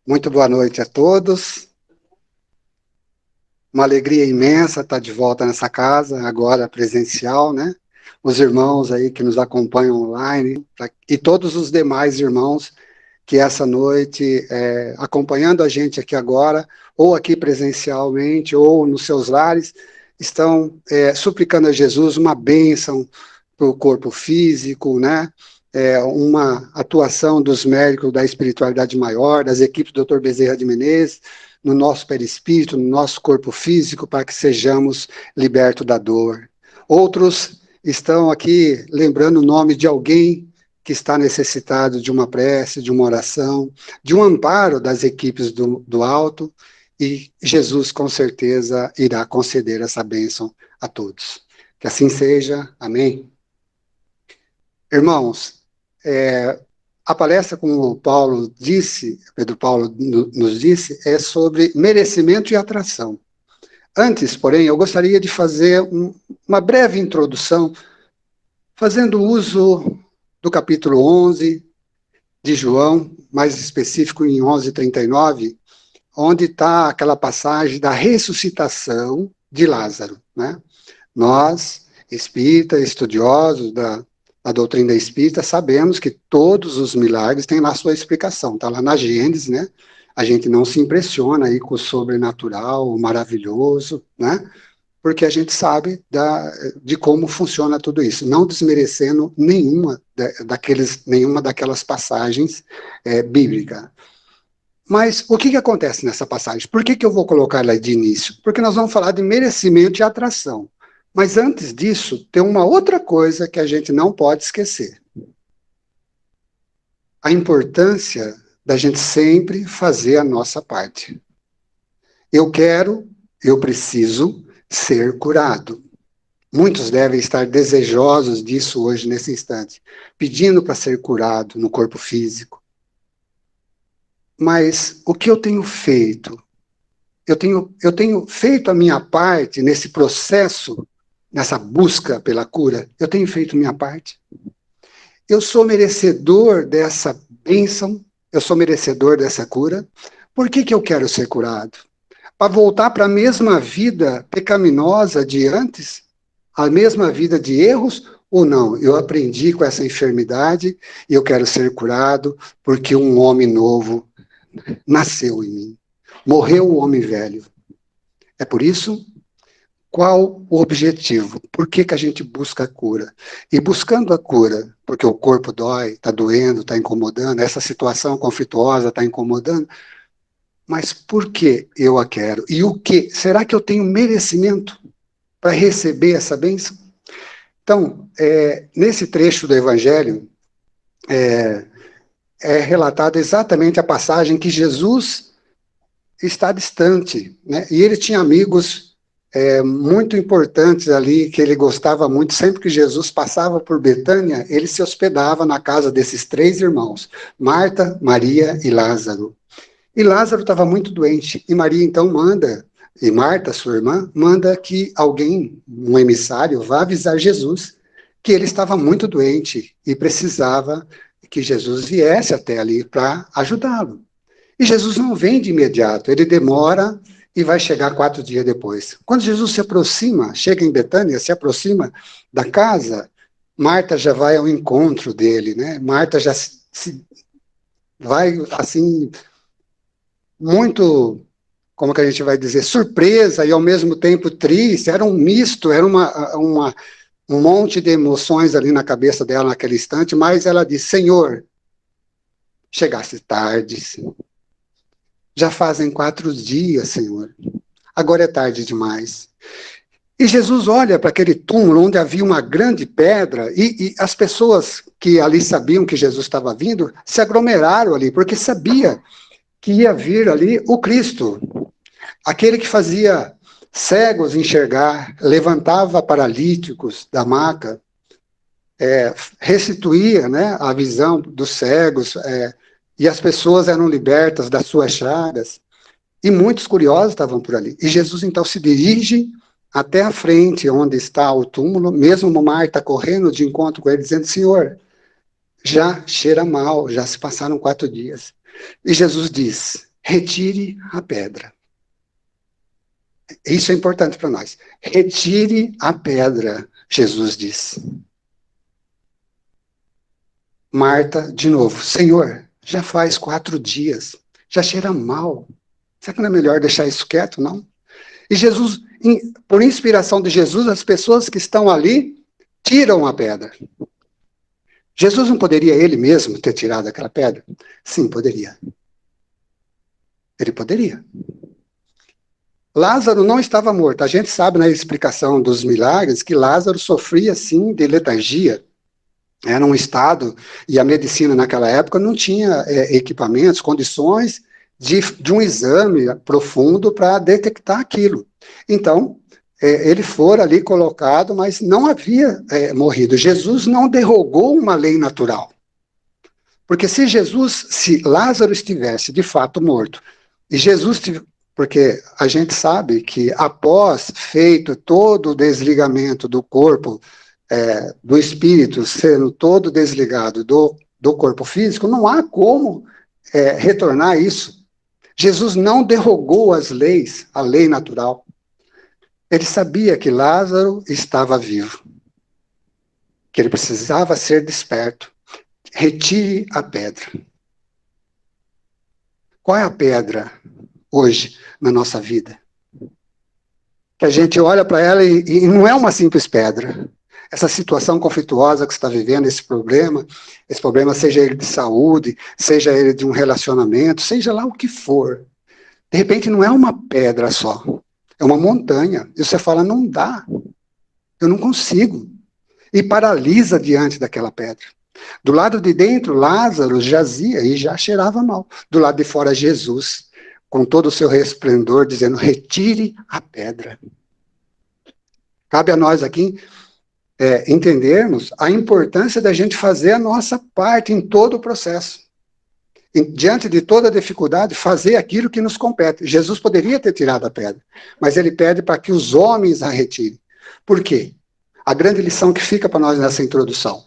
Muito boa noite a todos. Uma alegria imensa estar de volta nessa casa, agora presencial, né? Os irmãos aí que nos acompanham online e todos os demais irmãos que essa noite, acompanhando a gente aqui agora, ou aqui presencialmente, ou nos seus lares, estão suplicando a Jesus uma bênção para o corpo físico, né? Uma atuação dos médicos da espiritualidade maior, das equipes do Dr. Bezerra de Menezes, no nosso perispírito, no nosso corpo físico, para que sejamos libertos da dor. Outros estão aqui lembrando o nome de alguém que está necessitado de uma prece, de uma oração, de um amparo das equipes do alto, e Jesus com certeza irá conceder essa bênção a todos. Que assim seja, amém? Irmãos, a palestra, como o Paulo disse, Pedro Paulo nos disse, é sobre merecimento e atração. Antes, porém, eu gostaria de fazer uma breve introdução, fazendo uso do capítulo 11 de João, mais específico em 11:39, onde está aquela passagem da ressuscitação de Lázaro, né? Nós, espíritas, estudiosos da doutrina espírita, sabemos que todos os milagres têm lá sua explicação, está lá na Gênesis, né? A gente não se impressiona aí com o sobrenatural, o maravilhoso, né? Porque a gente sabe de como funciona tudo isso, não desmerecendo nenhuma daquelas passagens bíblicas. Mas o que acontece nessa passagem? Por que eu vou colocar ela de início? Porque nós vamos falar de merecimento e atração. Mas antes disso, tem uma outra coisa que a gente não pode esquecer. A importância da gente sempre fazer a nossa parte. Eu preciso ser curado. Muitos devem estar desejosos disso hoje, nesse instante, pedindo para ser curado no corpo físico. Mas o que eu tenho feito? Eu tenho feito a minha parte nesse processo, nessa busca pela cura. Eu tenho feito a minha parte. Eu sou merecedor dessa bênção, eu sou merecedor dessa cura. Por que eu quero ser curado? Para voltar para a mesma vida pecaminosa de antes? A mesma vida de erros? Ou não? Eu aprendi com essa enfermidade e eu quero ser curado porque um homem novo nasceu em mim. Morreu o homem velho. É por isso, qual o objetivo? Por que a gente busca a cura? E buscando a cura, porque o corpo dói, está doendo, está incomodando, essa situação conflituosa está incomodando, mas por que eu a quero? E o que? Será que eu tenho merecimento para receber essa bênção? Então, nesse trecho do Evangelho, é relatada exatamente a passagem que Jesus está distante, né? E ele tinha amigos muito importantes ali, que ele gostava muito. Sempre que Jesus passava por Betânia, ele se hospedava na casa desses três irmãos, Marta, Maria e Lázaro. E Lázaro estava muito doente, e Maria então manda, e Marta, sua irmã, manda que alguém, um emissário, vá avisar Jesus que ele estava muito doente e precisava que Jesus viesse até ali para ajudá-lo. E Jesus não vem de imediato, ele demora e vai chegar 4 dias depois. Quando Jesus se aproxima, chega em Betânia, se aproxima da casa, Marta já vai ao encontro dele, né? Marta já vai, assim, muito, como que a gente vai dizer, surpresa e ao mesmo tempo triste. Era um misto, era um monte de emoções ali na cabeça dela naquele instante, mas ela diz: Senhor, chegasse tarde, Senhor. Já fazem 4 dias, Senhor. Agora é tarde demais. E Jesus olha para aquele túmulo onde havia uma grande pedra, e as pessoas que ali sabiam que Jesus estava vindo se aglomeraram ali, porque sabia que ia vir ali o Cristo, aquele que fazia cegos enxergar, levantava paralíticos da maca, restituía, né, a visão dos cegos, e as pessoas eram libertas das suas chagas. E muitos curiosos estavam por ali. E Jesus, então, se dirige até a frente, onde está o túmulo, mesmo Marta correndo de encontro com ele, dizendo: Senhor, já cheira mal, já se passaram 4 dias. E Jesus diz: retire a pedra. Isso é importante para nós. Retire a pedra, Jesus disse. Marta, de novo, Senhor, já faz 4 dias, já cheira mal. Será que não é melhor deixar isso quieto, não? E Jesus, por inspiração de Jesus, as pessoas que estão ali tiram a pedra. Jesus não poderia ele mesmo ter tirado aquela pedra? Sim, poderia. Ele poderia. Lázaro não estava morto. A gente sabe na explicação dos milagres que Lázaro sofria, sim, de letargia. Era um estado, e a medicina naquela época não tinha equipamentos, condições de um exame profundo para detectar aquilo. Então, ele fora ali colocado, mas não havia morrido. Jesus não derrogou uma lei natural. Porque se Lázaro estivesse de fato morto, e Jesus, porque a gente sabe que após feito todo o desligamento do corpo, do espírito sendo todo desligado do corpo físico, não há como retornar isso. Jesus não derrogou as leis, a lei natural. Ele sabia que Lázaro estava vivo, que ele precisava ser desperto. Retire a pedra. Qual é a pedra hoje na nossa vida? Que a gente olha para ela e não é uma simples pedra. Essa situação conflituosa que você está vivendo, esse problema seja ele de saúde, seja ele de um relacionamento, seja lá o que for. De repente não é uma pedra só, é uma montanha. E você fala, não dá, eu não consigo. E paralisa diante daquela pedra. Do lado de dentro, Lázaro jazia e já cheirava mal. Do lado de fora, Jesus, com todo o seu resplendor, dizendo, retire a pedra. Cabe a nós aqui entendermos a importância da gente fazer a nossa parte em todo o processo. Diante de toda a dificuldade, fazer aquilo que nos compete. Jesus poderia ter tirado a pedra, mas ele pede para que os homens a retirem. Por quê? A grande lição que fica para nós nessa introdução.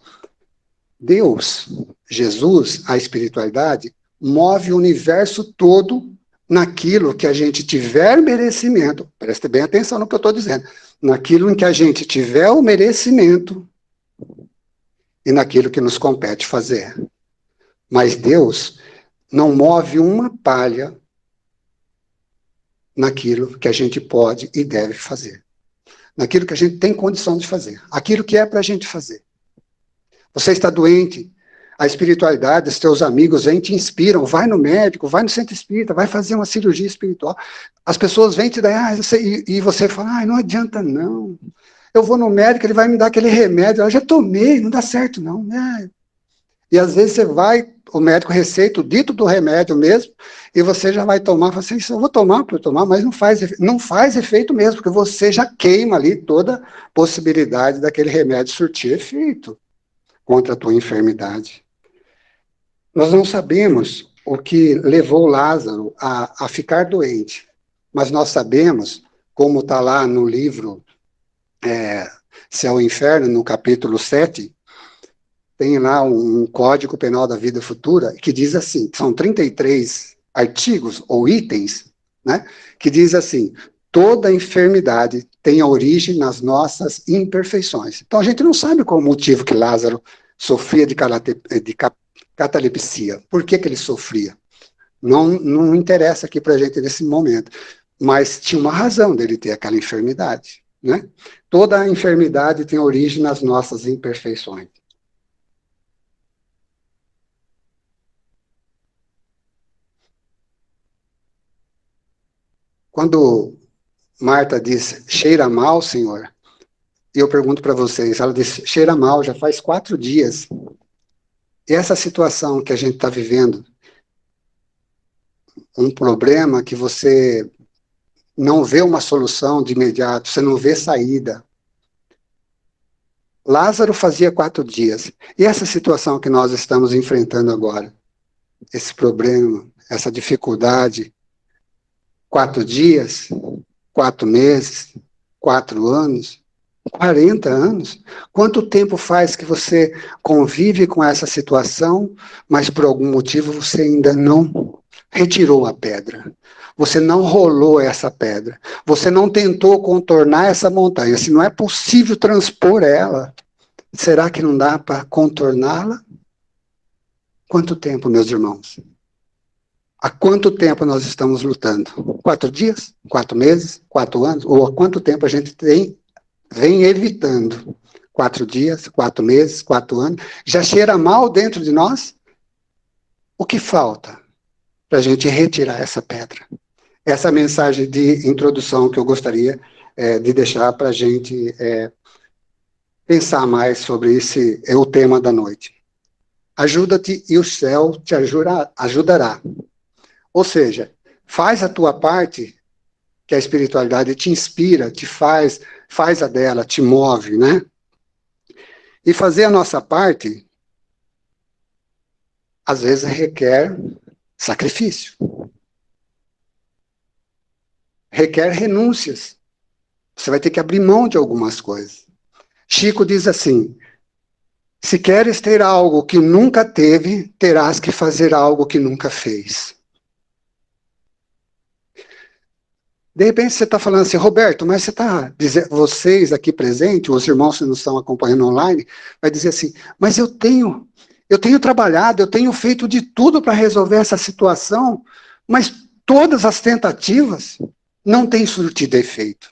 Deus, Jesus, a espiritualidade, move o universo todo naquilo que a gente tiver merecimento. Preste bem atenção no que eu estou dizendo. Naquilo em que a gente tiver o merecimento e naquilo que nos compete fazer. Mas Deus não move uma palha naquilo que a gente pode e deve fazer. Naquilo que a gente tem condição de fazer. Aquilo que é para a gente fazer. Você está doente, a espiritualidade, os teus amigos vêm, te inspiram, vai no médico, vai no centro espírita, vai fazer uma cirurgia espiritual. As pessoas vêm te dar, e você fala, não adianta não. Eu vou no médico, ele vai me dar aquele remédio, eu já tomei, não dá certo não. E às vezes você vai, o médico receita o dito do remédio mesmo, e você já vai tomar, fala assim, eu vou tomar para tomar, mas não faz efeito mesmo, porque você já queima ali toda possibilidade daquele remédio surtir efeito contra a tua enfermidade. Nós não sabemos o que levou Lázaro a ficar doente, mas nós sabemos, como está lá no livro Céu e Inferno, no capítulo 7, tem lá um Código Penal da Vida Futura, que diz assim, são 33 artigos ou itens, né, que diz assim, toda enfermidade tem origem nas nossas imperfeições. Então a gente não sabe qual o motivo que Lázaro sofria de catalepsia. Por que ele sofria? Não interessa aqui para a gente nesse momento. Mas tinha uma razão dele ter aquela enfermidade. Né? Toda enfermidade tem origem nas nossas imperfeições. Quando Marta diz, cheira mal, Senhor, e eu pergunto para vocês, ela diz, cheira mal, já faz 4 dias. E essa situação que a gente está vivendo, um problema que você não vê uma solução de imediato, você não vê saída. Lázaro fazia 4 dias. E essa situação que nós estamos enfrentando agora, esse problema, essa dificuldade, 4 dias, 4 meses, 4 anos, 40 anos? Quanto tempo faz que você convive com essa situação, mas por algum motivo você ainda não retirou a pedra? Você não rolou essa pedra. Você não tentou contornar essa montanha. Se não é possível transpor ela, será que não dá para contorná-la? Quanto tempo, meus irmãos? Há quanto tempo nós estamos lutando? 4 dias? 4 meses? 4 anos? Ou há quanto tempo a gente vem evitando? 4 dias? 4 meses? 4 anos? Já cheira mal dentro de nós? O que falta para a gente retirar essa pedra? Essa mensagem de introdução que eu gostaria de deixar para a gente pensar mais sobre esse o tema da noite. Ajuda-te e o céu te ajudará. Ou seja, faz a tua parte, que a espiritualidade te inspira, te faz a dela, te move, né? E fazer a nossa parte, às vezes requer sacrifício. Requer renúncias. Você vai ter que abrir mão de algumas coisas. Chico diz assim: se queres ter algo que nunca teve, terás que fazer algo que nunca fez. De repente você está falando assim, Roberto, mas você está dizendo, vocês aqui presentes, os irmãos que nos estão acompanhando online, vai dizer assim, mas eu tenho trabalhado, eu tenho feito de tudo para resolver essa situação, mas todas as tentativas não têm surtido efeito.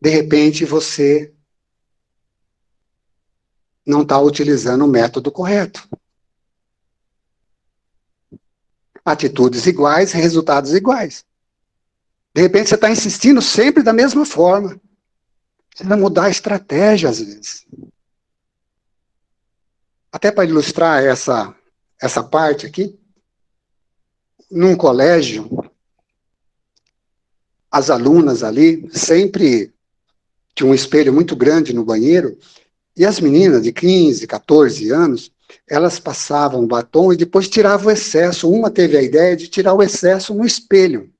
De repente você não está utilizando o método correto. Atitudes iguais, resultados iguais. De repente você está insistindo sempre da mesma forma. Precisa mudar a estratégia às vezes. Até para ilustrar essa parte aqui, num colégio, as alunas ali sempre tinham um espelho muito grande no banheiro, e as meninas de 15, 14 anos, elas passavam batom e depois tiravam o excesso. Uma teve a ideia de tirar o excesso no espelho.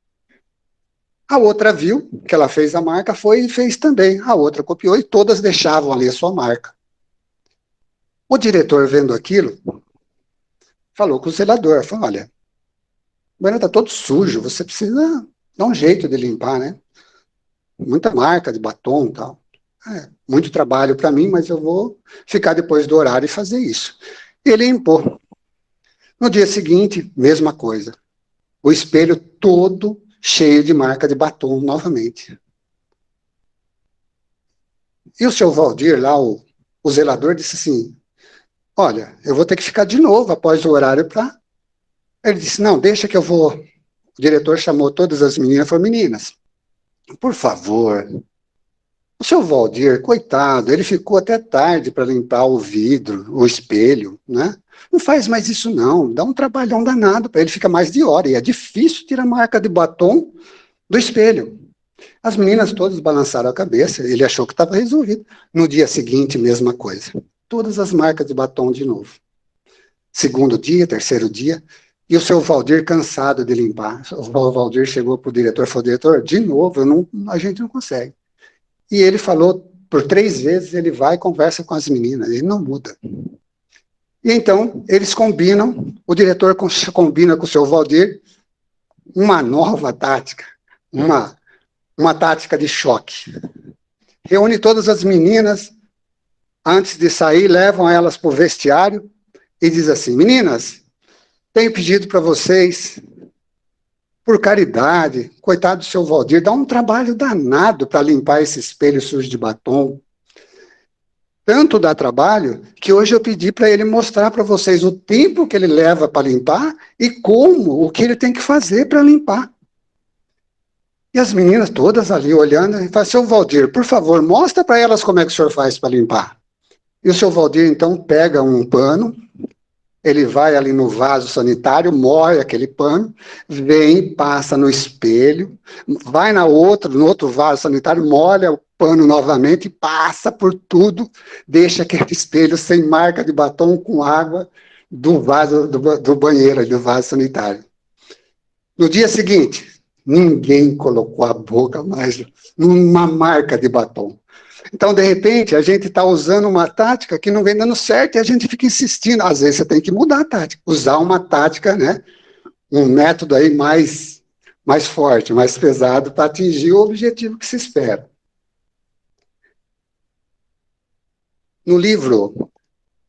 A outra viu que ela fez a marca, foi e fez também. A outra copiou e todas deixavam ali a sua marca. O diretor, vendo aquilo, falou com o zelador, falou, olha, o banheiro está todo sujo, você precisa dar um jeito de limpar, né? Muita marca de batom e tal. Muito trabalho para mim, mas eu vou ficar depois do horário e fazer isso. E ele limpou. No dia seguinte, mesma coisa. O espelho todo cheio de marca de batom novamente. E o seu Valdir, lá, o zelador, disse assim, olha, eu vou ter que ficar de novo após o horário para... Ele disse, não, deixa que eu vou... O diretor chamou todas as meninas e falou, meninas, por favor, o seu Valdir, coitado, ele ficou até tarde para limpar o vidro, o espelho, né? Não faz mais isso não, dá um trabalhão danado para ele, fica mais de hora, e é difícil tirar a marca de batom do espelho. As meninas todas balançaram a cabeça, ele achou que estava resolvido. No dia seguinte, mesma coisa. Todas as marcas de batom de novo. Segundo dia, terceiro dia, e o seu Valdir cansado de limpar. O Valdir chegou para o diretor e falou, diretor, de novo, a gente não consegue. E ele falou, por 3 vezes, ele vai e conversa com as meninas, ele não muda. E então, eles combinam, o diretor combina com o seu Valdir uma nova tática, uma tática de choque. Reúne todas as meninas, antes de sair, levam elas para o vestiário e diz assim, meninas, tenho pedido para vocês, por caridade, coitado do seu Valdir, dá um trabalho danado para limpar esse espelho sujo de batom. Tanto dá trabalho que hoje eu pedi para ele mostrar para vocês o tempo que ele leva para limpar e o que ele tem que fazer para limpar. E as meninas todas ali olhando, e falam, seu Valdir, por favor, mostra para elas como é que o senhor faz para limpar. E o seu Valdir, então, pega um pano, ele vai ali no vaso sanitário, molha aquele pano, vem, passa no espelho, vai no outro vaso sanitário, molha o pano novamente, passa por tudo, deixa aquele espelho sem marca de batom com água do vaso do banheiro, do vaso sanitário. No dia seguinte, ninguém colocou a boca mais numa marca de batom. Então, de repente, a gente está usando uma tática que não vem dando certo e a gente fica insistindo. Às vezes você tem que mudar a tática, usar uma tática, né? Um método aí mais forte, mais pesado para atingir o objetivo que se espera. No livro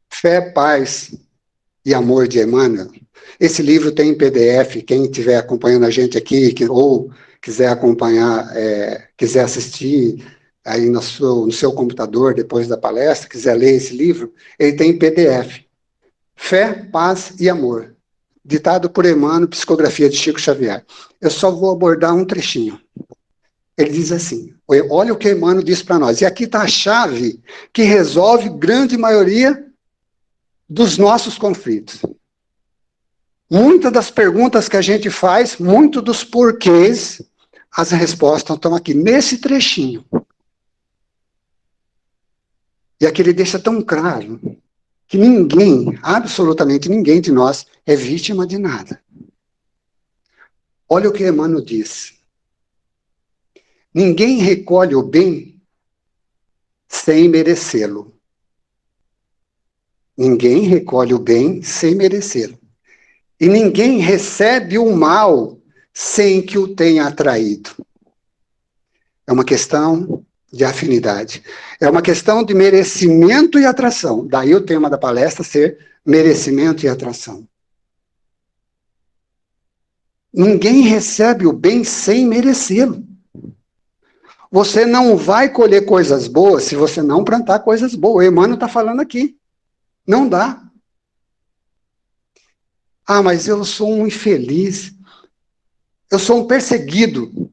Fé, Paz e Amor de Emmanuel, esse livro tem em PDF, quem estiver acompanhando a gente aqui, ou quiser acompanhar, quiser assistir aí no seu computador depois da palestra, quiser ler esse livro, ele tem em PDF. Fé, Paz e Amor, ditado por Emmanuel, psicografia de Chico Xavier. Eu só vou abordar um trechinho. Ele diz assim, olha o que Emmanuel diz para nós, e aqui está a chave que resolve grande maioria dos nossos conflitos. Muitas das perguntas que a gente faz, muito dos porquês, as respostas estão aqui, nesse trechinho. E aqui ele deixa tão claro que ninguém, absolutamente ninguém de nós, é vítima de nada. Olha o que Emmanuel diz. Ninguém recolhe o bem sem merecê-lo. Ninguém recolhe o bem sem merecê-lo. E ninguém recebe o mal sem que o tenha atraído. É uma questão de afinidade. É uma questão de merecimento e atração. Daí o tema da palestra ser merecimento e atração. Ninguém recebe o bem sem merecê-lo. Você não vai colher coisas boas se você não plantar coisas boas. O Emmanuel está falando aqui. Não dá. Ah, mas eu sou um infeliz. Eu sou um perseguido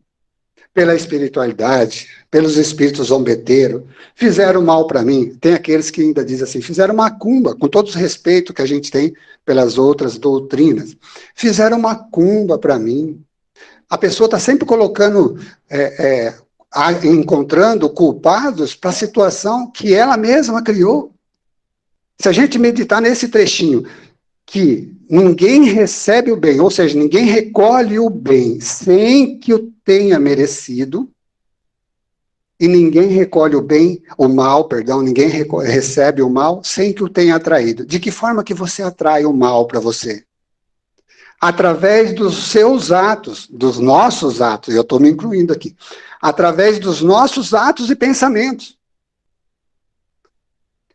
pela espiritualidade, pelos espíritos zombeteiros. Fizeram mal para mim. Tem aqueles que ainda dizem assim, fizeram macumba, com todo o respeito que a gente tem pelas outras doutrinas. Fizeram macumba para mim. A pessoa está sempre colocando, encontrando culpados para a situação que ela mesma criou. Se a gente meditar nesse trechinho, que ninguém recebe o bem, ou seja, ninguém recolhe o bem sem que o tenha merecido, e ninguém recolhe o mal, ninguém recebe o mal sem que o tenha atraído. De que forma que você atrai o mal para você? Através dos seus atos, dos nossos atos, eu estou me incluindo aqui, através dos nossos atos e pensamentos.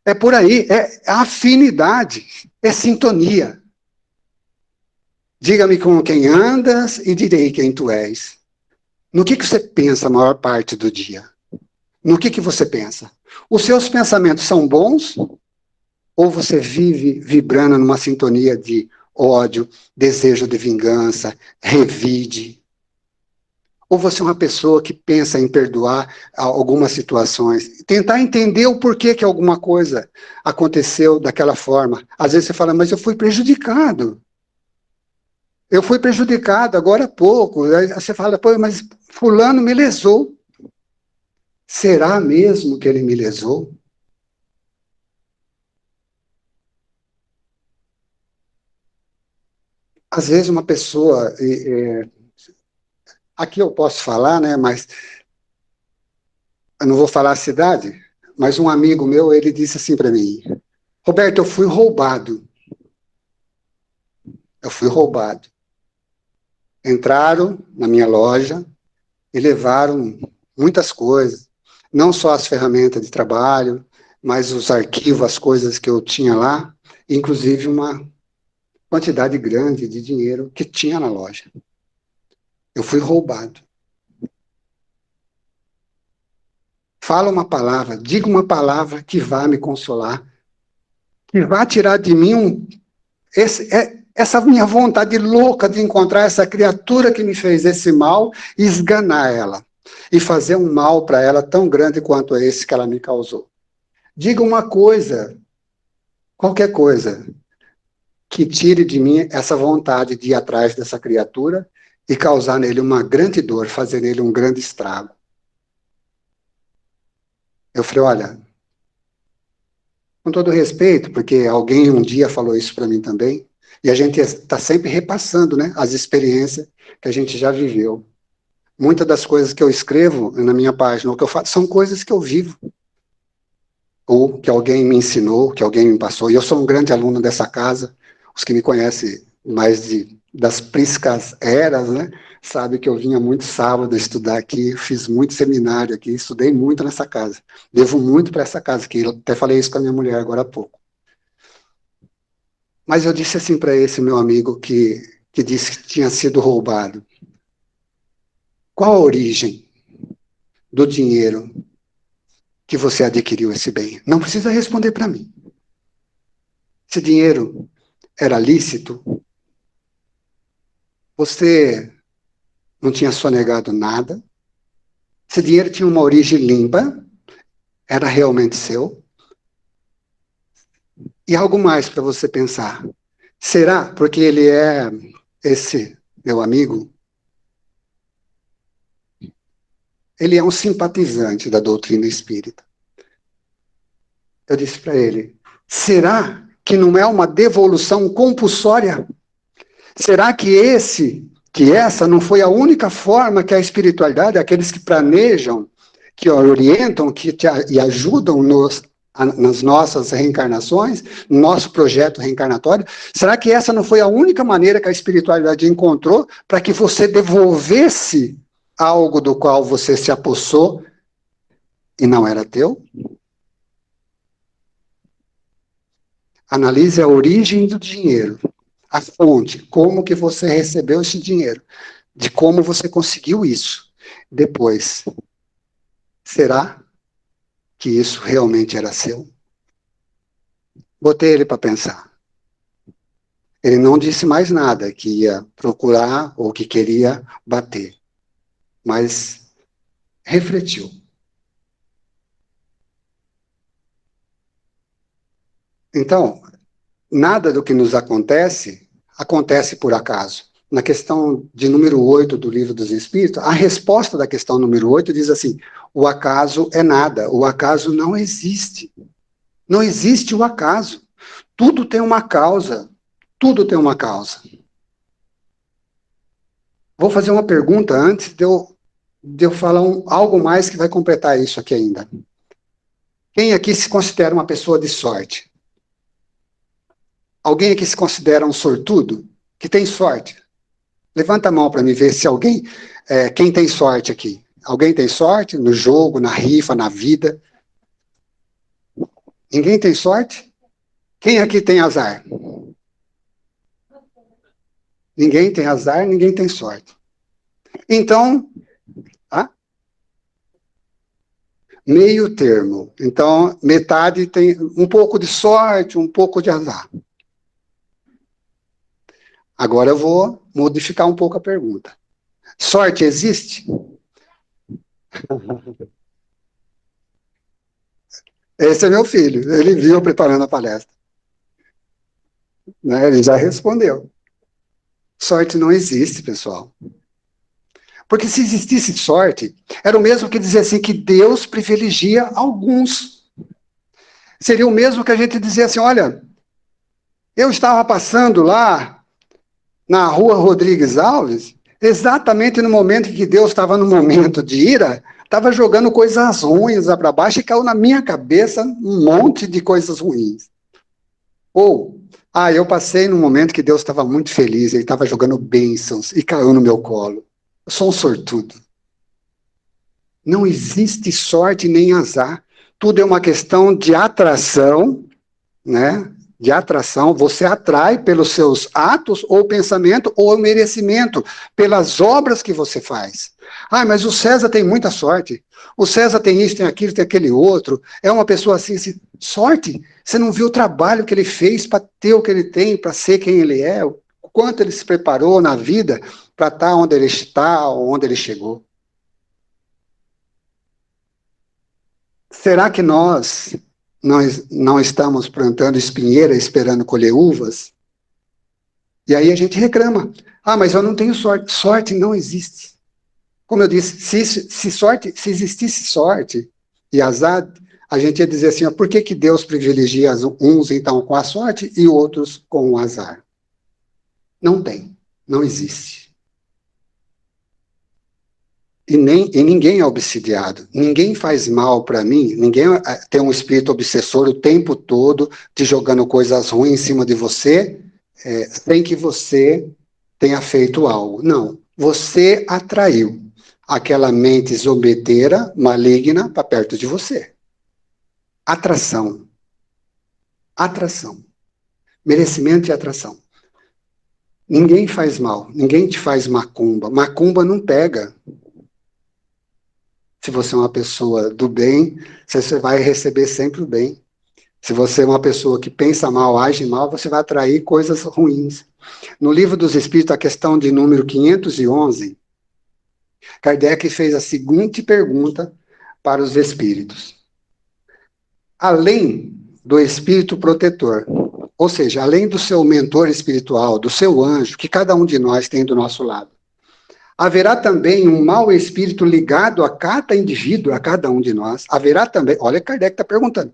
É por aí, é afinidade, é sintonia. Diga-me com quem andas e direi quem tu és. No que você pensa a maior parte do dia? No que você pensa? Os seus pensamentos são bons? Ou você vive vibrando numa sintonia de ódio, desejo de vingança, revide? Ou você é uma pessoa que pensa em perdoar algumas situações, tentar entender o porquê que alguma coisa aconteceu daquela forma. Às vezes você fala, mas eu fui prejudicado. Eu fui prejudicado agora há pouco. Aí você fala, pô, mas fulano me lesou. Será mesmo que ele me lesou? Às vezes uma pessoa, aqui eu posso falar, né, mas eu não vou falar a cidade, mas um amigo meu, ele disse assim para mim, Roberto, eu fui roubado. Eu fui roubado. Entraram na minha loja e levaram muitas coisas, não só as ferramentas de trabalho, mas os arquivos, as coisas que eu tinha lá, inclusive uma quantidade grande de dinheiro que tinha na loja. Eu fui roubado. Fala uma palavra, diga uma palavra que vá me consolar, que vá tirar de mim essa minha vontade louca de encontrar essa criatura que me fez esse mal e esganar ela. E fazer um mal para ela tão grande quanto esse que ela me causou. Diga uma coisa, qualquer coisa, que tire de mim essa vontade de ir atrás dessa criatura e causar nele uma grande dor, fazer nele um grande estrago. Eu falei, olha, com todo respeito, porque alguém um dia falou isso para mim também, e a gente está sempre repassando, né, as experiências que a gente já viveu. Muitas das coisas que eu escrevo na minha página, o que eu faço, são coisas que eu vivo. ou que alguém me ensinou, que alguém me passou. E eu sou um grande aluno dessa casa. Os que me conhecem das priscas eras, né, sabe que eu vinha muito sábado estudar aqui, fiz muito seminário aqui, estudei muito nessa casa. Devo muito para essa casa, que eu até falei isso com a minha mulher agora há pouco. Mas eu disse assim para esse meu amigo que disse que tinha sido roubado. Qual a origem do dinheiro que você adquiriu esse bem? Não precisa responder para mim. Esse dinheiro era lícito? Você não tinha sonegado nada? Esse dinheiro tinha uma origem limpa? Era realmente seu? E algo mais para você pensar. Será porque ele é esse meu amigo? Ele é um simpatizante da doutrina espírita. Eu disse para ele: será que não é uma devolução compulsória? Será que essa não foi a única forma que a espiritualidade, aqueles que planejam, que orientam, e ajudam nas nossas reencarnações, no nosso projeto reencarnatório, será que essa não foi a única maneira que a espiritualidade encontrou para que você devolvesse algo do qual você se apossou e não era teu? Analise a origem do dinheiro, a fonte, como que você recebeu esse dinheiro, de como você conseguiu isso. Depois, será que isso realmente era seu? Botei ele para pensar. Ele não disse mais nada, que ia procurar ou que queria bater, mas refletiu. Então, nada do que nos acontece por acaso. Na questão de número 8 do Livro dos Espíritos, a resposta da questão número 8 diz assim: o acaso é nada, o acaso não existe. Não existe o acaso. Tudo tem uma causa. Tudo tem uma causa. Vou fazer uma pergunta antes de eu falar algo mais que vai completar isso aqui ainda. Quem aqui se considera uma pessoa de sorte? Alguém aqui se considera um sortudo? Que tem sorte? Levanta a mão para me ver se alguém... quem tem sorte aqui? Alguém tem sorte no jogo, na rifa, na vida? Ninguém tem sorte? Quem aqui tem azar? Ninguém tem azar, ninguém tem sorte. Então, meio termo. Então, metade tem um pouco de sorte, um pouco de azar. Agora eu vou modificar um pouco a pergunta. Sorte existe? Esse é meu filho. Ele viu preparando a palestra. Né? Ele já respondeu. Sorte não existe, pessoal. Porque se existisse sorte, era o mesmo que dizer assim que Deus privilegia alguns. Seria o mesmo que a gente dizer assim, olha, eu estava passando lá na rua Rodrigues Alves, exatamente no momento que Deus estava no momento de ira, estava jogando coisas ruins lá para baixo e caiu na minha cabeça um monte de coisas ruins. Ou, eu passei num momento que Deus estava muito feliz, ele estava jogando bênçãos e caiu no meu colo. Eu sou um sortudo. Não existe sorte nem azar. Tudo é uma questão de atração, né? De atração, você atrai pelos seus atos ou pensamento ou merecimento, pelas obras que você faz. Mas o César tem muita sorte. O César tem isso, tem aquilo, tem aquele outro. É uma pessoa assim. Sorte? Você não viu o trabalho que ele fez para ter o que ele tem, para ser quem ele é, o quanto ele se preparou na vida para estar onde ele está, onde ele chegou. Será que nós não estamos plantando espinheira esperando colher uvas? E aí a gente reclama. Mas eu não tenho sorte. Sorte não existe. Como eu disse, se existisse sorte e azar, a gente ia dizer assim, por que Deus privilegia uns então com a sorte e outros com o azar? Não tem. Não existe. E ninguém é obsidiado. Ninguém faz mal para mim. Ninguém tem um espírito obsessor o tempo todo te jogando coisas ruins em cima de você, sem que você tenha feito algo. Não. Você atraiu aquela mente zombeteira, maligna, para perto de você. Atração. Atração. Merecimento e atração. Ninguém faz mal. Ninguém te faz macumba. Macumba não pega. Se você é uma pessoa do bem, você vai receber sempre o bem. Se você é uma pessoa que pensa mal, age mal, você vai atrair coisas ruins. No Livro dos Espíritos, a questão de número 511, Kardec fez a seguinte pergunta para os espíritos. Além do espírito protetor, ou seja, além do seu mentor espiritual, do seu anjo, que cada um de nós tem do nosso lado, haverá também um mau espírito ligado a cada indivíduo, a cada um de nós. Haverá também, olha, Kardec está perguntando,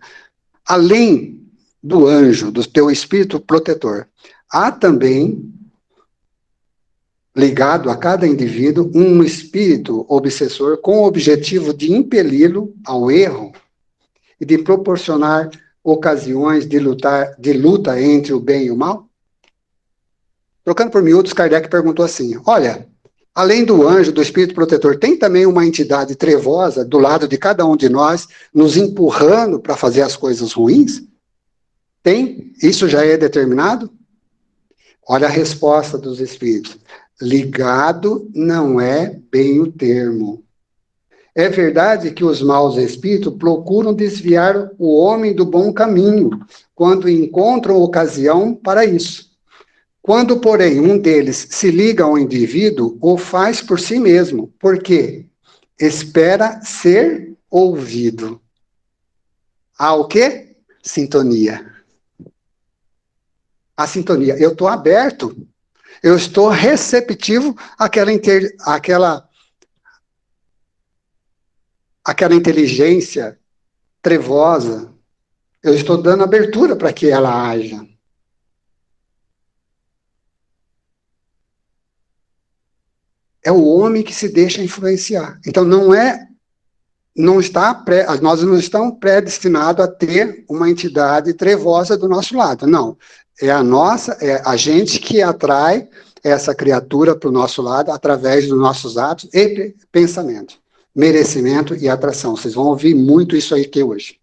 além do anjo, do teu espírito protetor, há também, ligado a cada indivíduo, um espírito obsessor com o objetivo de impeli-lo ao erro e de proporcionar ocasiões de luta entre o bem e o mal? Trocando por miúdos, Kardec perguntou assim, olha, além do anjo, do espírito protetor, tem também uma entidade trevosa do lado de cada um de nós, nos empurrando para fazer as coisas ruins? Tem? Isso já é determinado? Olha a resposta dos espíritos. Ligado não é bem o termo. É verdade que os maus espíritos procuram desviar o homem do bom caminho, quando encontram ocasião para isso. Quando, porém, um deles se liga ao indivíduo, o faz por si mesmo. Por quê? Espera ser ouvido. Há o quê? Sintonia. A sintonia. Eu estou aberto. Eu estou receptivo àquela inteligência trevosa. Eu estou dando abertura para que ela haja. É o homem que se deixa influenciar. Então nós não estamos predestinados a ter uma entidade trevosa do nosso lado, não. É a gente que atrai essa criatura para o nosso lado através dos nossos atos e pensamentos. Merecimento e atração. Vocês vão ouvir muito isso aí aqui hoje.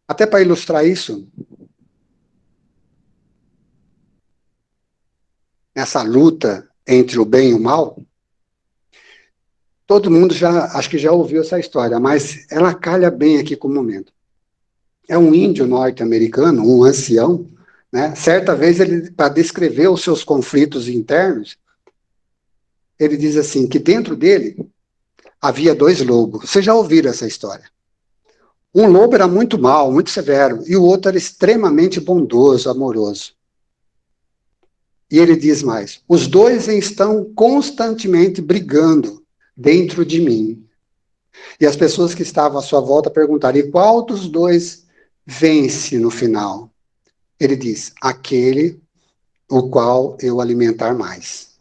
Até para ilustrar isso, nessa luta entre o bem e o mal, todo mundo acho que já ouviu essa história, mas ela calha bem aqui com o momento. É um índio norte-americano, um ancião, né? Certa vez, para descrever os seus conflitos internos, ele diz assim, que dentro dele havia dois lobos. Vocês já ouviram essa história? Um lobo era muito mau, muito severo, e o outro era extremamente bondoso, amoroso. E ele diz mais, os dois estão constantemente brigando dentro de mim. E as pessoas que estavam à sua volta perguntaram, e qual dos dois vence no final? Ele diz, aquele o qual eu alimentar mais.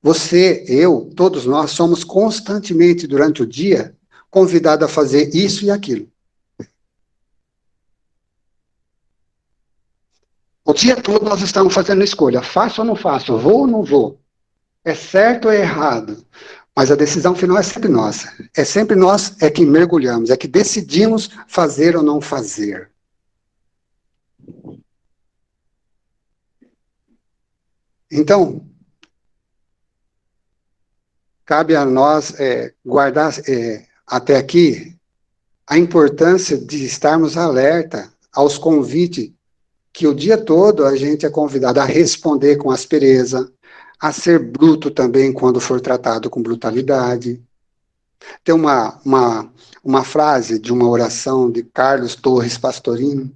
Você, eu, todos nós somos constantemente durante o dia convidados a fazer isso e aquilo. O dia todo nós estamos fazendo escolha, faço ou não faço, vou ou não vou, é certo ou é errado, mas a decisão final é sempre nossa. É sempre nós que mergulhamos, é que decidimos fazer ou não fazer. Então, cabe a nós guardar até aqui a importância de estarmos alerta aos convites que o dia todo a gente é convidado a responder com aspereza, a ser bruto também quando for tratado com brutalidade. Tem uma frase de uma oração de Carlos Torres Pastorino,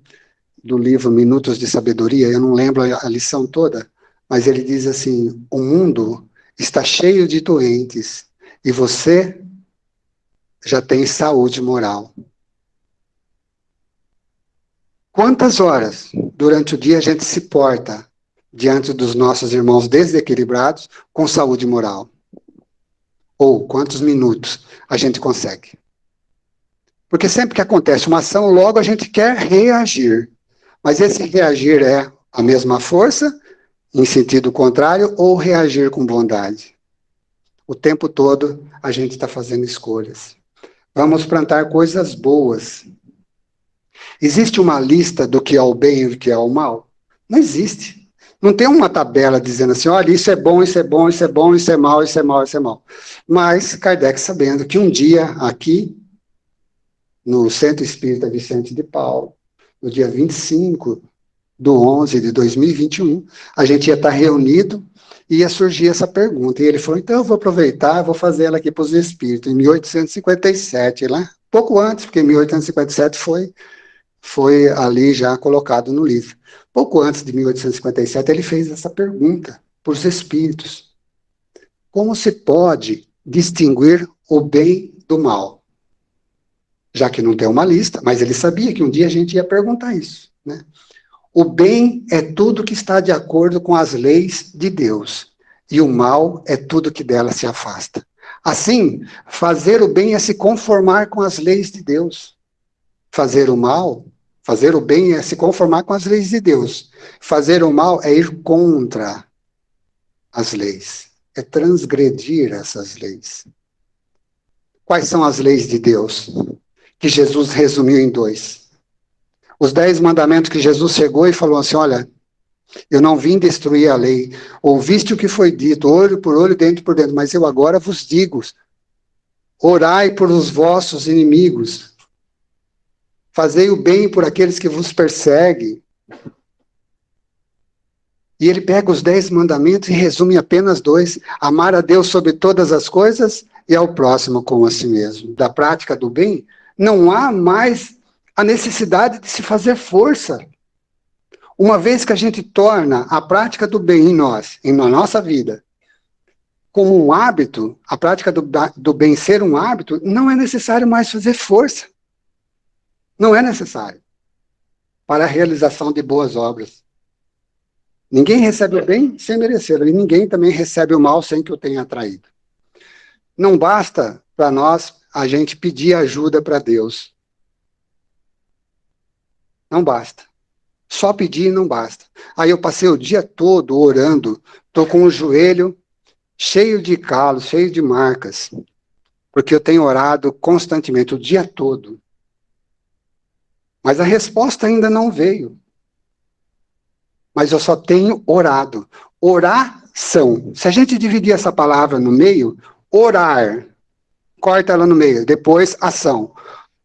do livro Minutos de Sabedoria, eu não lembro a lição toda, mas ele diz assim, o mundo está cheio de doentes e você já tem saúde moral. Quantas horas durante o dia a gente se porta diante dos nossos irmãos desequilibrados com saúde moral? Ou quantos minutos a gente consegue. Porque sempre que acontece uma ação, logo a gente quer reagir. Mas esse reagir é a mesma força, em sentido contrário, ou reagir com bondade? O tempo todo a gente está fazendo escolhas. Vamos plantar coisas boas. Existe uma lista do que é o bem e do que é o mal? Não existe. Não tem uma tabela dizendo assim, olha, isso é bom, isso é bom, isso é bom, isso é mal, isso é mal, isso é mal. Mas Kardec sabendo que um dia aqui, no Centro Espírita Vicente de Paulo, no dia 25/11/2021, a gente ia estar reunido e ia surgir essa pergunta. E ele falou, então eu vou aproveitar, vou fazer ela aqui para os espíritos, em 1857, lá, pouco antes, porque em 1857 foi ali já colocado no livro. Pouco antes de 1857, ele fez essa pergunta para os espíritos. Como se pode distinguir o bem do mal? Já que não tem uma lista, mas ele sabia que um dia a gente ia perguntar isso, né? O bem é tudo que está de acordo com as leis de Deus, e o mal é tudo que dela se afasta. Assim, fazer o bem é se conformar com as leis de Deus. Fazer o bem é se conformar com as leis de Deus. Fazer o mal é ir contra as leis, é transgredir essas leis. Quais são as leis de Deus? Que Jesus resumiu em 2. Os 10 mandamentos que Jesus chegou e falou assim, olha, eu não vim destruir a lei. Ouviste o que foi dito, olho por olho, dente por dente, mas eu agora vos digo, orai por os vossos inimigos, fazei o bem por aqueles que vos perseguem. E ele pega os 10 mandamentos e resume em apenas 2, amar a Deus sobre todas as coisas e ao próximo como a si mesmo. Da prática do bem, não há mais a necessidade de se fazer força. Uma vez que a gente torna a prática do bem em nós, na nossa vida, como um hábito, a prática do bem ser um hábito, não é necessário mais fazer força. Não é necessário para a realização de boas obras. Ninguém recebe o bem sem merecê-lo, e ninguém também recebe o mal sem que o tenha atraído. Não basta para nós a gente pedir ajuda para Deus. Não basta. Só pedir não basta. Aí eu passei o dia todo orando, estou com o joelho cheio de calos, cheio de marcas, porque eu tenho orado constantemente, o dia todo. Mas a resposta ainda não veio. Mas eu só tenho orado. Oração. Se a gente dividir essa palavra no meio, orar, corta ela no meio, depois ação.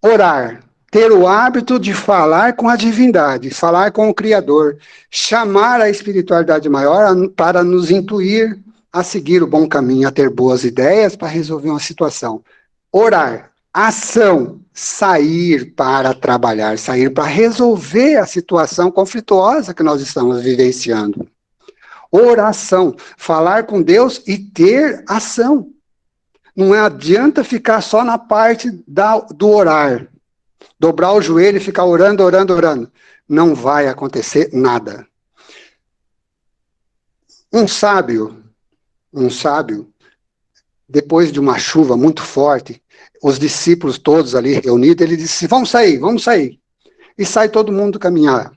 Orar, ter o hábito de falar com a divindade, falar com o Criador, chamar a espiritualidade maior para nos intuir a seguir o bom caminho, a ter boas ideias para resolver uma situação. Orar, ação, sair para trabalhar, sair para resolver a situação conflituosa que nós estamos vivenciando. Oração, falar com Deus e ter ação. Não adianta ficar só na parte do orar. Dobrar o joelho e ficar orando, orando, orando. Não vai acontecer nada. Um sábio, depois de uma chuva muito forte, os discípulos todos ali reunidos, ele disse, vamos sair, vamos sair. E sai todo mundo caminhar.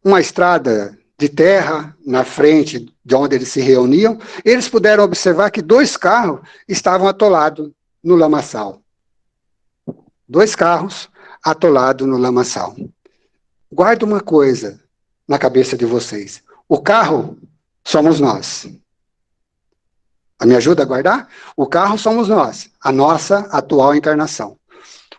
Uma estrada de terra na frente de onde eles se reuniam, eles puderam observar que 2 carros estavam atolados no lamaçal. 2 carros atolados no lamaçal. Guarda uma coisa na cabeça de vocês. O carro somos nós. Me ajuda a guardar? O carro somos nós, a nossa atual encarnação.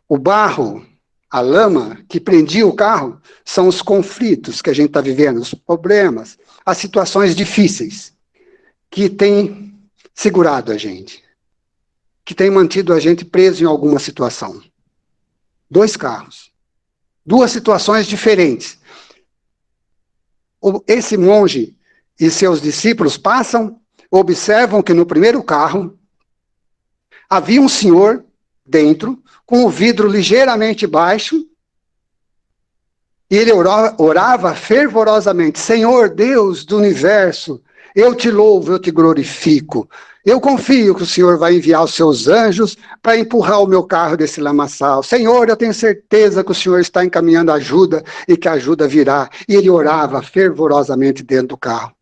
O barro, a lama que prendia o carro, são os conflitos que a gente está vivendo, os problemas, as situações difíceis que têm segurado a gente, que têm mantido a gente preso em alguma situação. 2 carros, 2 situações diferentes. Esse monge e seus discípulos passam, observam que no primeiro carro havia um senhor dentro, com o vidro ligeiramente baixo, e ele orava fervorosamente, Senhor Deus do universo, Eu te louvo, eu te glorifico. Eu confio que o Senhor vai enviar os seus anjos para empurrar o meu carro desse lamaçal. Senhor, eu tenho certeza que o Senhor está encaminhando ajuda e que a ajuda virá. E ele orava fervorosamente dentro do carro.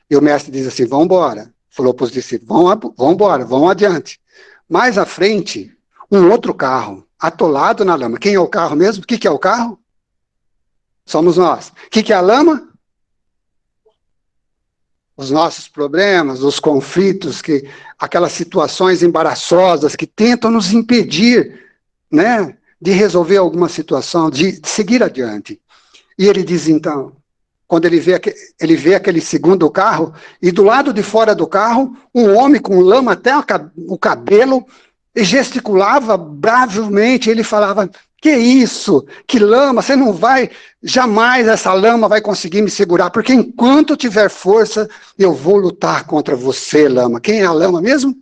E o mestre diz assim, vamos embora. Falou para os discípulos, vamos embora, vamos adiante. Mais à frente, um outro carro, atolado na lama. Quem é o carro mesmo? O que é o carro? Somos nós. O que é a lama? Os nossos problemas, os conflitos, aquelas situações embaraçosas que tentam nos impedir, né, de resolver alguma situação, de seguir adiante. E ele diz, então, quando ele vê aquele segundo carro, e do lado de fora do carro, um homem com lama até o cabelo, e gesticulava bravemente, ele falava, que isso? Que lama? Você não vai, jamais essa lama vai conseguir me segurar, porque enquanto eu tiver força, eu vou lutar contra você, lama. Quem é a lama mesmo?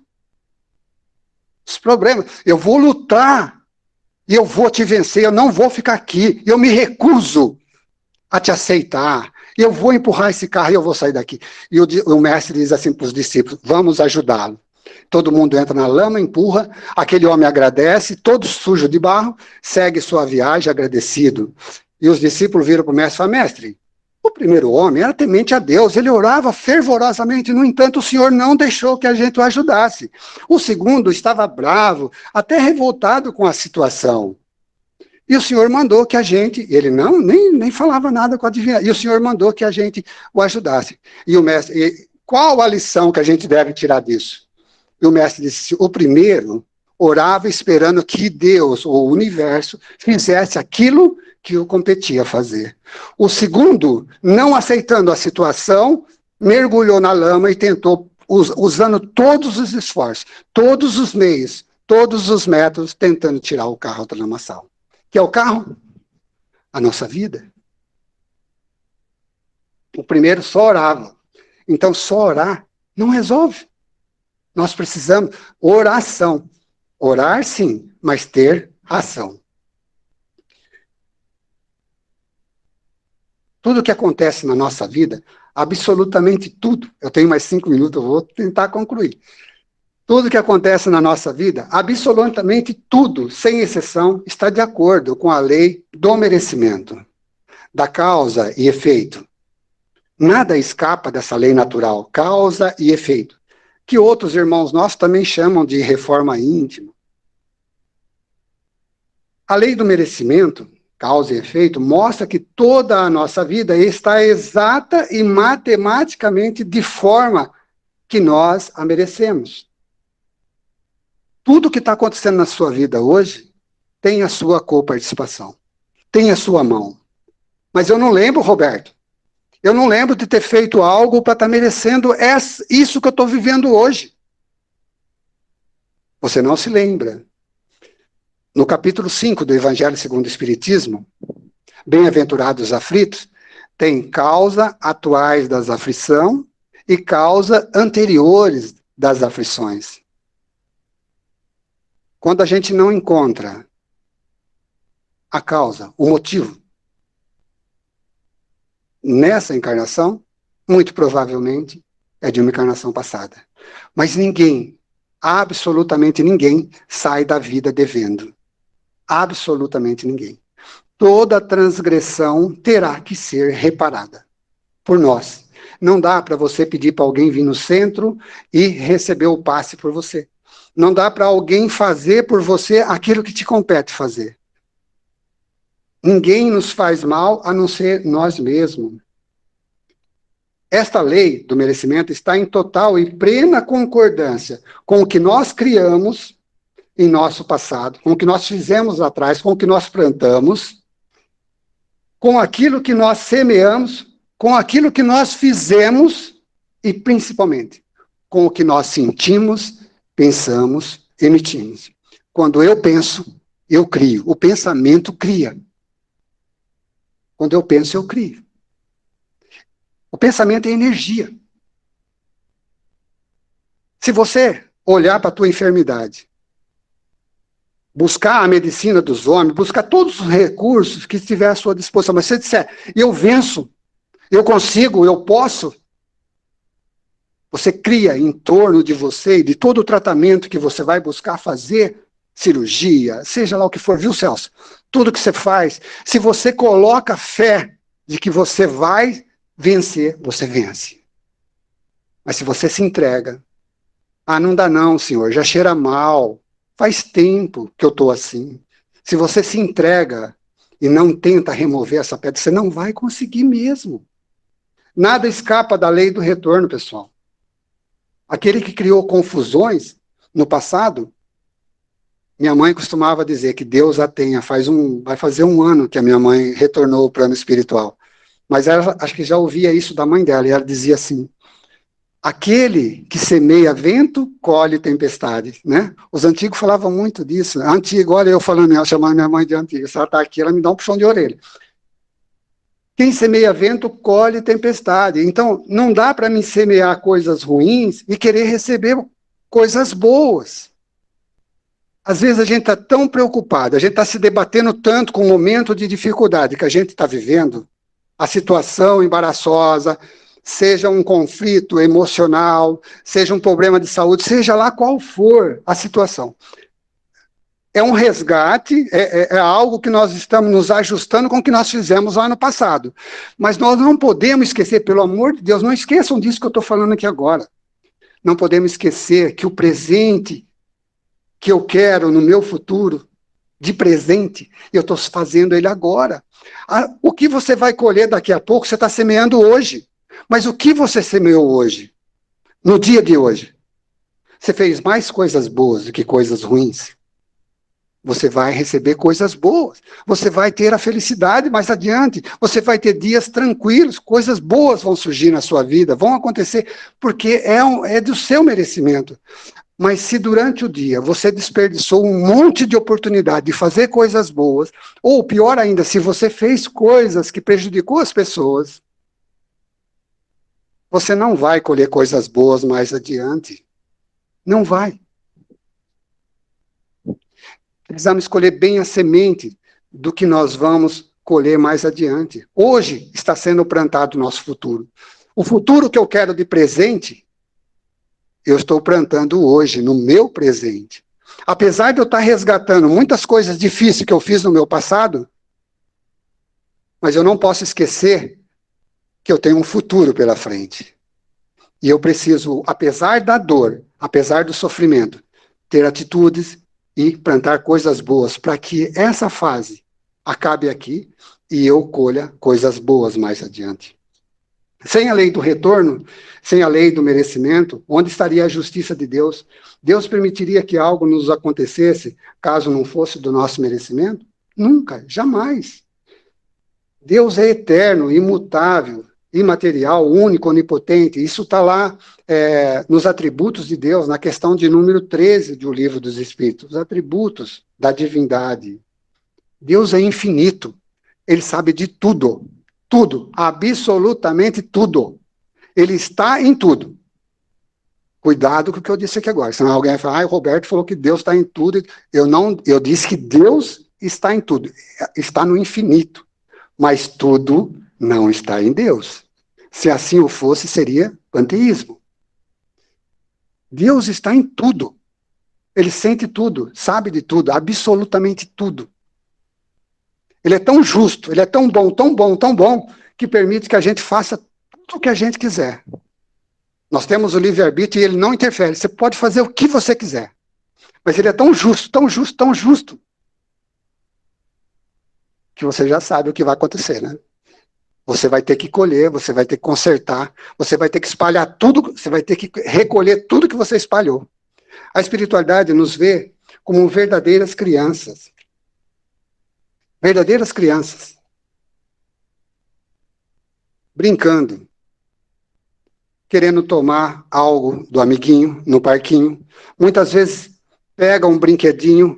Os problemas. Eu vou lutar, e eu vou te vencer, eu não vou ficar aqui, eu me recuso a te aceitar, eu vou empurrar esse carro e eu vou sair daqui. E o mestre diz assim para os discípulos, vamos ajudá-lo. Todo mundo entra na lama, empurra, aquele homem agradece, todo sujo de barro, segue sua viagem agradecido. E os discípulos viram para o mestre e falaram, mestre, o primeiro homem era temente a Deus, ele orava fervorosamente, no entanto o Senhor não deixou que a gente o ajudasse. O segundo estava bravo, até revoltado com a situação. E o Senhor mandou que a gente, ele nem falava nada com a divindade, e o Senhor mandou que a gente o ajudasse. E o mestre, qual a lição que a gente deve tirar disso? E o mestre disse, o primeiro orava esperando que Deus, ou o universo, fizesse aquilo que o competia fazer. O segundo, não aceitando a situação, mergulhou na lama e tentou, usando todos os esforços, todos os meios, todos os métodos, tentando tirar o carro do lamaçal. Que é o carro? A nossa vida. O primeiro só orava. Então, só orar não resolve. Nós precisamos oração. Orar, sim, mas ter ação. Tudo que acontece na nossa vida, absolutamente tudo, eu tenho mais 5 minutos, eu vou tentar concluir. Tudo que acontece na nossa vida, absolutamente tudo, sem exceção, está de acordo com a lei do merecimento, da causa e efeito. Nada escapa dessa lei natural, causa e efeito, que outros irmãos nossos também chamam de reforma íntima. A lei do merecimento, causa e efeito, mostra que toda a nossa vida está exata e matematicamente de forma que nós a merecemos. Tudo que está acontecendo na sua vida hoje tem a sua coparticipação, tem a sua mão. Mas eu não lembro, Roberto, eu não lembro de ter feito algo para estar merecendo isso que eu estou vivendo hoje. Você não se lembra. No capítulo 5 do Evangelho segundo o Espiritismo, bem-aventurados os aflitos, tem causa atuais das aflições e causa anteriores das aflições. Quando a gente não encontra a causa, o motivo, nessa encarnação, muito provavelmente é de uma encarnação passada. Mas ninguém, absolutamente ninguém, sai da vida devendo. Absolutamente ninguém. Toda transgressão terá que ser reparada por nós. Não dá para você pedir para alguém vir no centro e receber o passe por você. Não dá para alguém fazer por você aquilo que te compete fazer. Ninguém nos faz mal a não ser nós mesmos. Esta lei do merecimento está em total e plena concordância com o que nós criamos em nosso passado, com o que nós fizemos atrás, com o que nós plantamos, com aquilo que nós semeamos, com aquilo que nós fizemos e, principalmente, com o que nós sentimos, pensamos, emitimos. Quando eu penso, eu crio. O pensamento cria. Quando eu penso, eu crio. O pensamento é energia. Se você olhar para a tua enfermidade, buscar a medicina dos homens, buscar todos os recursos que estiver à sua disposição, mas se você disser, eu venço, eu consigo, eu posso, Você cria em torno de você e de todo o tratamento que você vai buscar fazer, cirurgia, seja lá o que for, viu, Celso? Tudo que você faz, se você coloca fé de que você vai vencer, você vence. Mas se você se entrega, não dá não, senhor, já cheira mal, faz tempo que eu estou assim. Se você se entrega e não tenta remover essa pedra, você não vai conseguir mesmo. Nada escapa da lei do retorno, pessoal. Aquele que criou confusões no passado, minha mãe costumava dizer que Deus a tenha. Vai fazer 1 ano que a minha mãe retornou ao plano espiritual. Mas ela, acho que já ouvia isso da mãe dela, e ela dizia assim: aquele que semeia vento, colhe tempestade, né? Os antigos falavam muito disso. Antigo, olha eu falando, ela chamando minha mãe de antiga. Se ela está aqui, ela me dá um puxão de orelha. Quem semeia vento, colhe tempestade. Então, não dá para mim semear coisas ruins e querer receber coisas boas. Às vezes a gente está tão preocupado, a gente está se debatendo tanto com o momento de dificuldade que a gente está vivendo, a situação embaraçosa, seja um conflito emocional, seja um problema de saúde, seja lá qual for a situação. É um resgate, é algo que nós estamos nos ajustando com o que nós fizemos lá no passado. Mas nós não podemos esquecer, pelo amor de Deus, não esqueçam disso que eu estou falando aqui agora. Não podemos esquecer que o presente que eu quero no meu futuro, de presente, eu estou fazendo ele agora. O que você vai colher daqui a pouco, você está semeando hoje. Mas o que você semeou hoje? No dia de hoje? Você fez mais coisas boas do que coisas ruins? Você vai receber coisas boas. Você vai ter a felicidade mais adiante. Você vai ter dias tranquilos. Coisas boas vão surgir na sua vida, vão acontecer, porque é do seu merecimento. Mas se durante o dia você desperdiçou um monte de oportunidade de fazer coisas boas, ou pior ainda, se você fez coisas que prejudicou as pessoas, você não vai colher coisas boas mais adiante. Não vai. Precisamos escolher bem a semente do que nós vamos colher mais adiante. Hoje está sendo plantado o nosso futuro. O futuro que eu quero de presente, eu estou plantando hoje, no meu presente. Apesar de eu estar resgatando muitas coisas difíceis que eu fiz no meu passado, mas eu não posso esquecer que eu tenho um futuro pela frente. E eu preciso, apesar da dor, apesar do sofrimento, ter atitudes e plantar coisas boas para que essa fase acabe aqui e eu colha coisas boas mais adiante. Sem a lei do retorno, sem a lei do merecimento, onde estaria a justiça de Deus? Deus permitiria que algo nos acontecesse caso não fosse do nosso merecimento? Nunca, jamais. Deus é eterno, imutável, imaterial, único, onipotente. Isso está lá nos atributos de Deus, na questão de número 13 do Livro dos Espíritos, os atributos da divindade. Deus é infinito, ele sabe de tudo, tudo, absolutamente tudo. Ele está em tudo. Cuidado com o que eu disse aqui agora, senão alguém vai falar, o Roberto falou que Deus está em tudo. Eu disse que Deus está em tudo, está no infinito, mas tudo não está em Deus. Se assim o fosse, seria panteísmo. Deus está em tudo. Ele sente tudo, sabe de tudo, absolutamente tudo. Ele é tão justo, ele é tão bom, tão bom, tão bom, que permite que a gente faça tudo o que a gente quiser. Nós temos o livre-arbítrio e ele não interfere. Você pode fazer o que você quiser. Mas ele é tão justo, tão justo, tão justo, que você já sabe o que vai acontecer, né? Você vai ter que colher, você vai ter que consertar, você vai ter que espalhar tudo, você vai ter que recolher tudo que você espalhou. A espiritualidade nos vê como verdadeiras crianças. Verdadeiras crianças. Brincando. Querendo tomar algo do amiguinho no parquinho. Muitas vezes pega um brinquedinho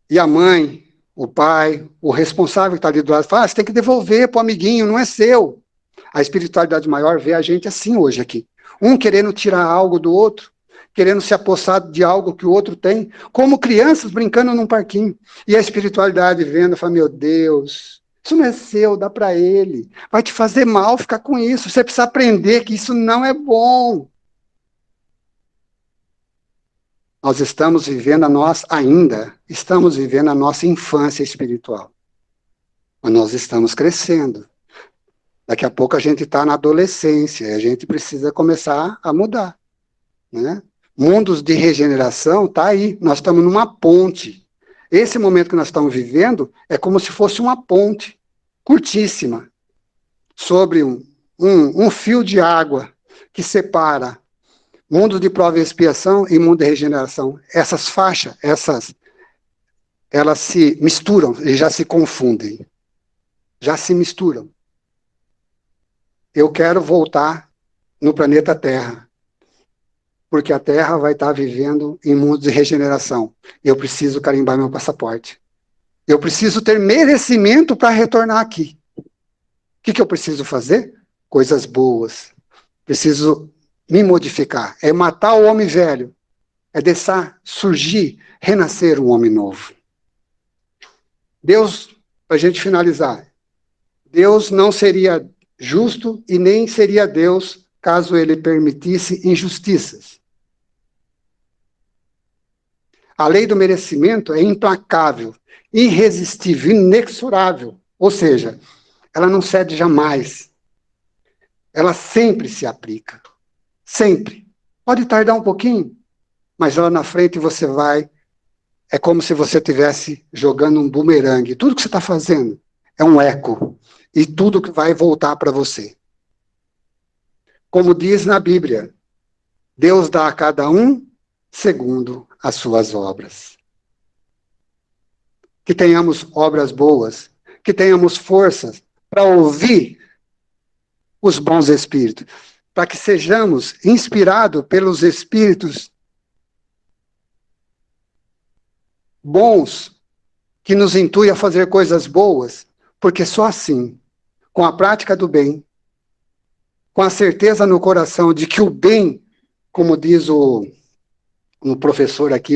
e a mãe, o pai, o responsável que está ali do lado, fala, você tem que devolver para o amiguinho, não é seu. A espiritualidade maior vê a gente assim hoje aqui. Um querendo tirar algo do outro, querendo se apossar de algo que o outro tem, como crianças brincando num parquinho. E a espiritualidade vendo, fala, meu Deus, isso não é seu, dá para ele. Vai te fazer mal ficar com isso. Você precisa aprender que isso não é bom. nós ainda estamos vivendo a nossa infância espiritual. Mas nós estamos crescendo. Daqui a pouco a gente está na adolescência, e a gente precisa começar a mudar, né? Mundos de regeneração está aí, nós estamos numa ponte. Esse momento que nós estamos vivendo é como se fosse uma ponte, curtíssima, sobre um fio de água que separa mundo de prova e expiação e mundo de regeneração. Essas faixas, elas se misturam e já se confundem. Já se misturam. Eu quero voltar no planeta Terra, porque a Terra vai estar vivendo em mundo de regeneração. Eu preciso carimbar meu passaporte. Eu preciso ter merecimento para retornar aqui. O que eu preciso fazer? Coisas boas. Preciso me modificar. É matar o homem velho. É deixar surgir, renascer um homem novo. Deus, para a gente finalizar, Deus não seria justo e nem seria Deus caso ele permitisse injustiças. A lei do merecimento é implacável, irresistível, inexorável. Ou seja, ela não cede jamais. Ela sempre se aplica. Sempre. Pode tardar um pouquinho, mas lá na frente você vai. É como se você estivesse jogando um bumerangue. Tudo que você está fazendo é um eco. E tudo que vai voltar para você. Como diz na Bíblia, Deus dá a cada um segundo as suas obras. Que tenhamos obras boas, que tenhamos forças para ouvir os bons espíritos, para que sejamos inspirados pelos espíritos bons, que nos intuem a fazer coisas boas, porque só assim, com a prática do bem, com a certeza no coração de que o bem, como diz o professor aqui,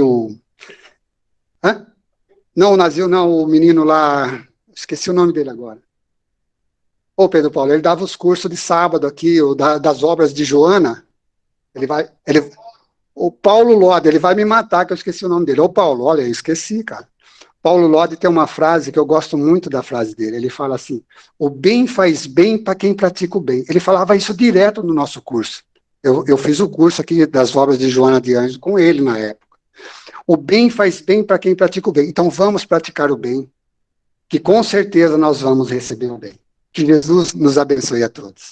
Hã? Não, o Nazil, não, o menino lá, esqueci o nome dele agora. Ô, Pedro Paulo, ele dava os cursos de sábado aqui, das obras de Joana. O Paulo Lode, ele vai me matar que eu esqueci o nome dele. Ô, Paulo, olha, eu esqueci, cara. Paulo Lode tem uma frase que eu gosto muito da frase dele. Ele fala assim: o bem faz bem para quem pratica o bem. Ele falava isso direto no nosso curso. Eu fiz o curso aqui das obras de Joana de Anjos com ele na época. O bem faz bem para quem pratica o bem. Então vamos praticar o bem, que com certeza nós vamos receber o bem. Que Jesus nos abençoe a todos.